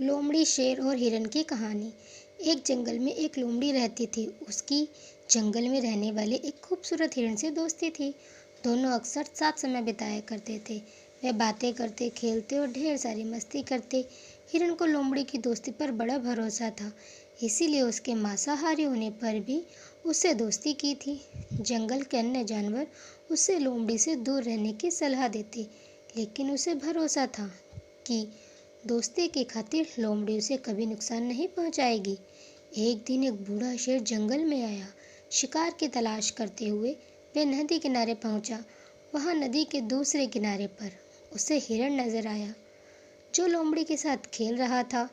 लोमड़ी, शेर और हिरन की कहानी। एक जंगल में एक लोमड़ी रहती थी। उसकी जंगल में रहने वाले एक खूबसूरत हिरन से दोस्ती थी। दोनों अक्सर साथ समय बिताया करते थे। वे बातें करते, खेलते और ढेर सारी मस्ती करते। हिरन को लोमड़ी की दोस्ती पर बड़ा भरोसा था, इसीलिए उसके मांसाहारी होने पर भी उससे दोस्ती की थी। जंगल के अन्य जानवर उससे लोमड़ी से दूर रहने की सलाह देते, लेकिन उसे भरोसा था कि दोस्ती की खातिर लोमड़ी उसे कभी नुकसान नहीं पहुंचाएगी। एक दिन एक बूढ़ा शेर जंगल में आया। शिकार की तलाश करते हुए वह नदी किनारे पहुंचा। वहां नदी के दूसरे किनारे पर उसे हिरन नजर आया, जो लोमड़ी के साथ खेल रहा था।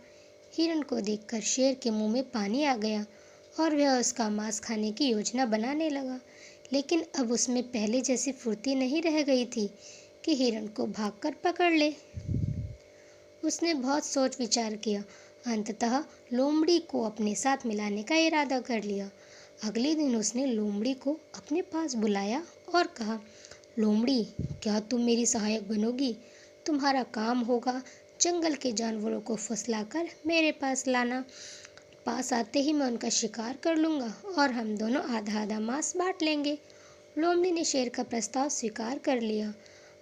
हिरन को देखकर शेर के मुंह में पानी आ गया और वह उसका मांस खाने की योजना बनाने लगा। लेकिन अब उसमें पहले जैसी फुर्ती नहीं रह गई थी कि हिरन को भागकर पकड़ ले। उसने बहुत सोच विचार किया। अंततः लोमड़ी को अपने साथ मिलाने का इरादा कर लिया। अगले दिन उसने लोमड़ी को अपने पास बुलाया और कहा, लोमड़ी, क्या तुम मेरी सहायक बनोगी? तुम्हारा काम होगा जंगल के जानवरों को फुसलाकर मेरे पास लाना। पास आते ही मैं उनका शिकार कर लूँगा और हम दोनों आधा आधा मांस बांट लेंगे। लोमड़ी ने शेर का प्रस्ताव स्वीकार कर लिया।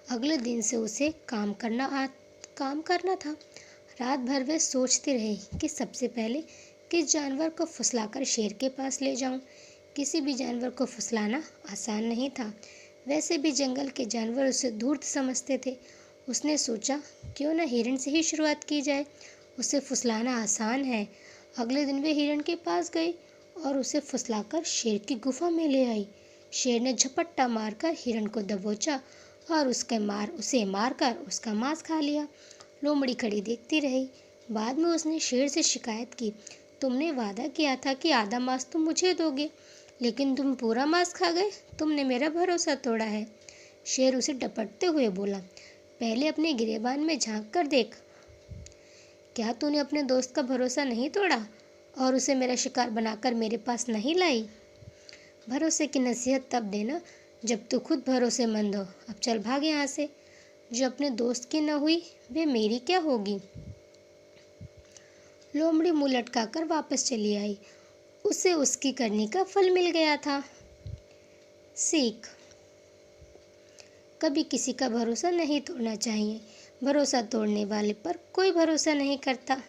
अगले दिन से उसे काम करना था। रात भर वे सोचते रहे कि सबसे पहले किस जानवर को फुसलाकर शेर के पास ले जाऊं। किसी भी जानवर को फुसलाना आसान नहीं था। वैसे भी जंगल के जानवर उसे धूर्त समझते थे। उसने सोचा, क्यों न हिरन से ही शुरुआत की जाए, उसे फुसलाना आसान है। अगले दिन वे हिरन के पास गई और उसे फुसलाकर शेर की गुफा में ले आई। शेर ने झपट्टा मारकर हिरन को दबोचा और उसे मारकर उसका मांस खा लिया। लोमड़ी खड़ी देखती रही। बाद में उसने शेर से शिकायत की, तुमने वादा किया था कि आधा मांस तुम मुझे दोगे, लेकिन तुम पूरा मांस खा गए। तुमने मेरा भरोसा तोड़ा है। शेर उसे डपटते हुए बोला, पहले अपने गिरेबान में झांक कर देख। क्या तूने अपने दोस्त का भरोसा नहीं तोड़ा और उसे मेरा शिकार बनाकर मेरे पास नहीं लाई? भरोसे की नसीहत तब देना जब तू खुद भरोसेमंद हो। अब चल भाग यहाँ से। जो अपने दोस्त की न हुई वे मेरी क्या होगी? लोमड़ी मुंह लटकाकर वापस चली आई। उसे उसकी करनी का फल मिल गया था। सीख, कभी किसी का भरोसा नहीं तोड़ना चाहिए। भरोसा तोड़ने वाले पर कोई भरोसा नहीं करता।